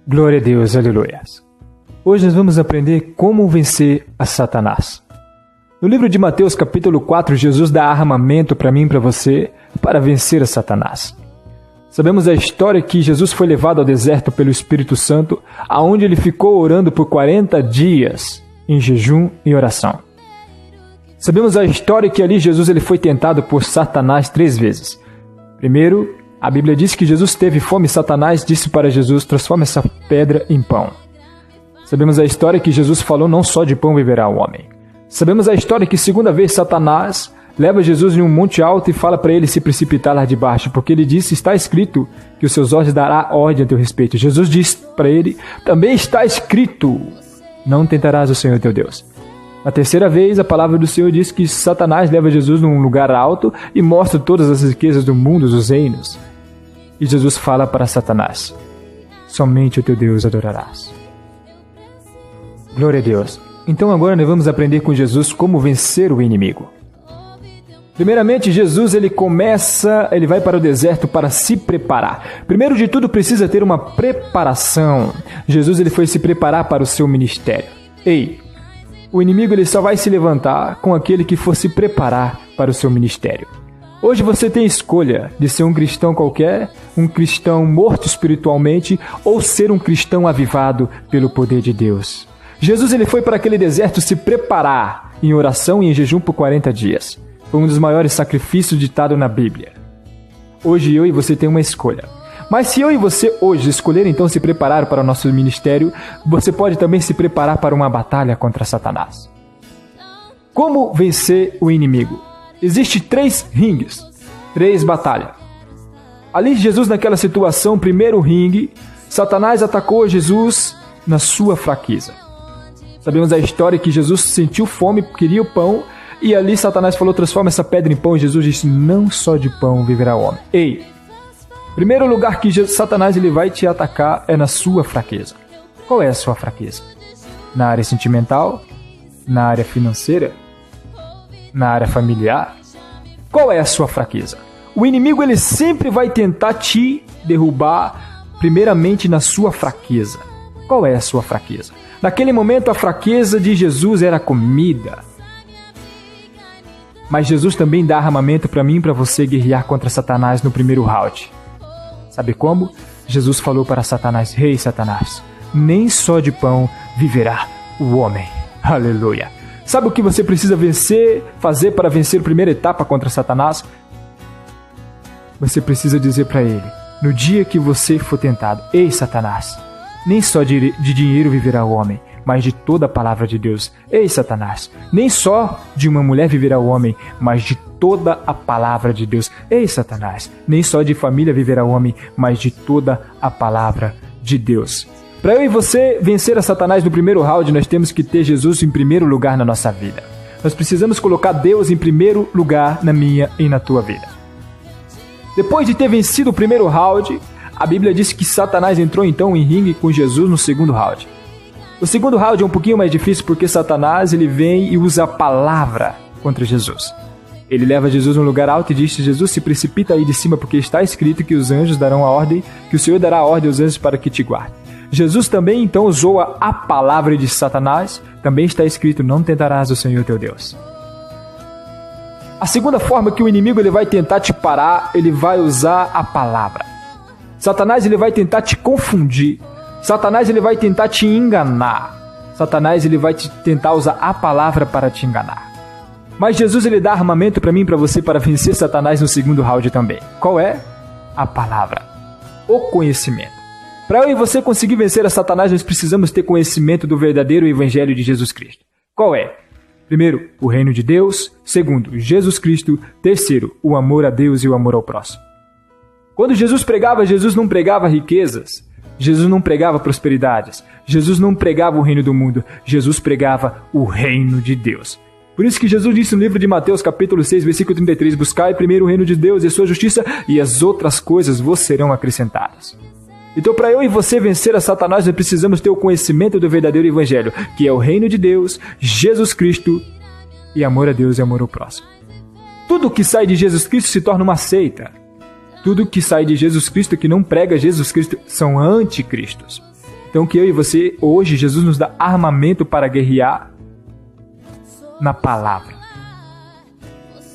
Glória a Deus, aleluia. Hoje nós vamos aprender como vencer a Satanás. No livro de Mateus, capítulo 4, Jesus dá armamento para mim e para você para vencer a Satanás. Sabemos a história que Jesus foi levado ao deserto pelo Espírito Santo, aonde ele ficou orando por 40 dias em jejum e oração. Sabemos a história que ali Jesus ele foi tentado por Satanás 3 vezes. Primeiro, a Bíblia diz que Jesus teve fome e Satanás disse para Jesus: transforma essa pedra em pão. Sabemos a história que Jesus falou: não só de pão viverá o homem. Sabemos a história que segunda vez Satanás leva Jesus em um monte alto e fala para ele se precipitar lá de baixo, porque ele disse: está escrito que os seus olhos dará ordem a teu respeito. Jesus disse para ele: também está escrito, não tentarás o Senhor teu Deus. Na terceira vez, a palavra do Senhor diz que Satanás leva Jesus num lugar alto e mostra todas as riquezas do mundo, dos reinos. E Jesus fala para Satanás: somente o teu Deus adorarás. Glória a Deus. Então agora nós vamos aprender com Jesus como vencer o inimigo. Primeiramente, Jesus ele vai para o deserto para se preparar. Primeiro de tudo, precisa ter uma preparação. Jesus ele foi se preparar para o seu ministério. O inimigo ele só vai se levantar com aquele que for se preparar para o seu ministério. Hoje você tem escolha de ser um cristão qualquer, um cristão morto espiritualmente, ou ser um cristão avivado pelo poder de Deus. Jesus ele foi para aquele deserto se preparar em oração e em jejum por 40 dias. Foi um dos maiores sacrifícios ditado na Bíblia. Hoje eu e você tem uma escolha. Mas se eu e você hoje escolher então se preparar para o nosso ministério, você pode também se preparar para uma batalha contra Satanás. Como vencer o inimigo? Existem 3 ringues, 3 batalhas. Ali Jesus naquela situação, primeiro ringue, Satanás atacou Jesus na sua fraqueza. Sabemos a história que Jesus sentiu fome, queria o pão, e ali Satanás falou: transforma essa pedra em pão, e Jesus disse: não só de pão viverá o homem. Primeiro lugar que Satanás ele vai te atacar é na sua fraqueza. Qual é a sua fraqueza? Na área sentimental? Na área financeira? Na área familiar? Qual é a sua fraqueza? O inimigo ele sempre vai tentar te derrubar primeiramente na sua fraqueza. Qual é a sua fraqueza? Naquele momento a fraqueza de Jesus era comida. Mas Jesus também dá armamento para mim e para você guerrear contra Satanás no primeiro round. Sabe como? Jesus falou para Satanás: Ei, Satanás, nem só de pão viverá o homem. Aleluia. Sabe o que você precisa fazer para vencer a primeira etapa contra Satanás? Você precisa dizer para ele, no dia que você for tentado: Ei, Satanás, nem só de dinheiro viverá o homem, mas de toda a palavra de Deus. Ei, Satanás, nem só de uma mulher viverá o homem, mas de toda a palavra de Deus. Ei, Satanás, nem só de família viverá o homem, mas de toda a palavra de Deus. Para eu e você vencer a Satanás no primeiro round, nós temos que ter Jesus em primeiro lugar na nossa vida. Nós precisamos colocar Deus em primeiro lugar na minha e na tua vida. Depois de ter vencido o primeiro round, a Bíblia diz que Satanás entrou então em ringue com Jesus no segundo round. O segundo round é um pouquinho mais difícil porque Satanás ele vem e usa a palavra contra Jesus. Ele leva Jesus num lugar alto e diz: Jesus, se precipita aí de cima, porque está escrito que os anjos darão a ordem, que o Senhor dará a ordem aos anjos para que te guardem. Jesus também então usou a palavra de Satanás, também está escrito: não tentarás o Senhor teu Deus. A segunda forma que o inimigo ele vai tentar te parar, ele vai usar a palavra. Satanás ele vai tentar te confundir. Satanás ele vai tentar te enganar. Satanás ele vai tentar usar a palavra para te enganar. Mas Jesus ele dá armamento para mim e para você para vencer Satanás no segundo round também. Qual é? A palavra. O conhecimento. Para eu e você conseguir vencer a Satanás, nós precisamos ter conhecimento do verdadeiro evangelho de Jesus Cristo. Qual é? Primeiro, o reino de Deus. Segundo, Jesus Cristo. Terceiro, o amor a Deus e o amor ao próximo. Quando Jesus pregava, Jesus não pregava riquezas. Jesus não pregava prosperidades. Jesus não pregava o reino do mundo. Jesus pregava o reino de Deus. Por isso que Jesus disse no livro de Mateus, capítulo 6, versículo 33, buscai primeiro o reino de Deus e a sua justiça, e as outras coisas vos serão acrescentadas. Então, para eu e você vencer a Satanás, nós precisamos ter o conhecimento do verdadeiro evangelho, que é o reino de Deus, Jesus Cristo e amor a Deus e amor ao próximo. Tudo que sai de Jesus Cristo se torna uma seita. Tudo que sai de Jesus Cristo que não prega Jesus Cristo são anticristos. Então que eu e você, hoje, Jesus nos dá armamento para guerrear na palavra.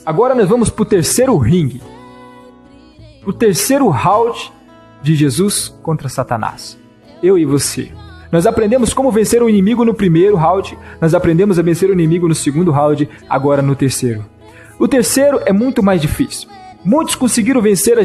Agora nós vamos para o terceiro ringue. O terceiro round de Jesus contra Satanás. Eu e você. Nós aprendemos como vencer o inimigo no primeiro round, nós aprendemos a vencer o inimigo no segundo round, agora no terceiro. O terceiro é muito mais difícil. Muitos conseguiram vencer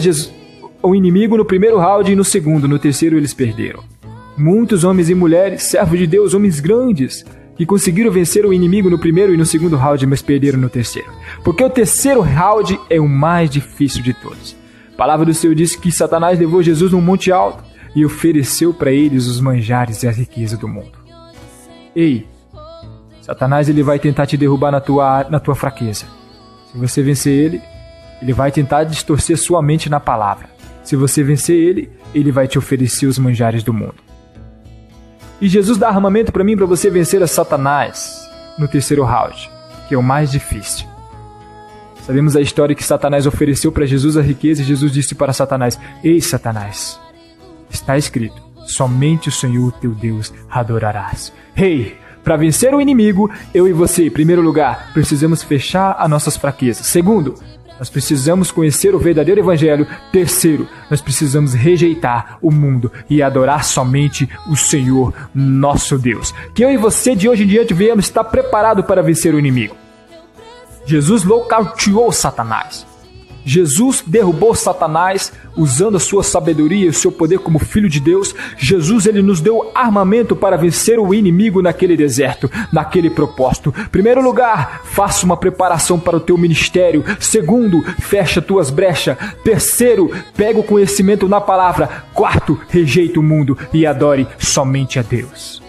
o inimigo no primeiro round e no segundo, no terceiro eles perderam. Muitos homens e mulheres, servos de Deus, homens grandes, que conseguiram vencer o inimigo no primeiro e no segundo round, mas perderam no terceiro. Porque o terceiro round é o mais difícil de todos. A palavra do Senhor diz que Satanás levou Jesus num monte alto e ofereceu para eles os manjares e a riqueza do mundo. Ei, Satanás ele vai tentar te derrubar na tua fraqueza. Se você vencer ele vai tentar distorcer sua mente na palavra. Se você vencer ele vai te oferecer os manjares do mundo. E Jesus dá armamento para mim e para você vencer a Satanás no terceiro round, que é o mais difícil. Sabemos a história que Satanás ofereceu para Jesus a riqueza e Jesus disse para Satanás: Ei, Satanás, está escrito, somente o Senhor teu Deus adorarás. Ei, para vencer o inimigo, eu e você, em primeiro lugar, precisamos fechar as nossas fraquezas. Segundo, nós precisamos conhecer o verdadeiro evangelho. Terceiro, nós precisamos rejeitar o mundo e adorar somente o Senhor, nosso Deus. Que eu e você, de hoje em diante, venhamos estar preparados para vencer o inimigo. Jesus nocauteou Satanás. Jesus derrubou Satanás usando a sua sabedoria e o seu poder como Filho de Deus. Jesus ele nos deu armamento para vencer o inimigo naquele deserto, naquele propósito. Primeiro lugar, faça uma preparação para o teu ministério. Segundo, fecha tuas brechas. Terceiro, pega o conhecimento na palavra. Quarto, rejeita o mundo e adore somente a Deus.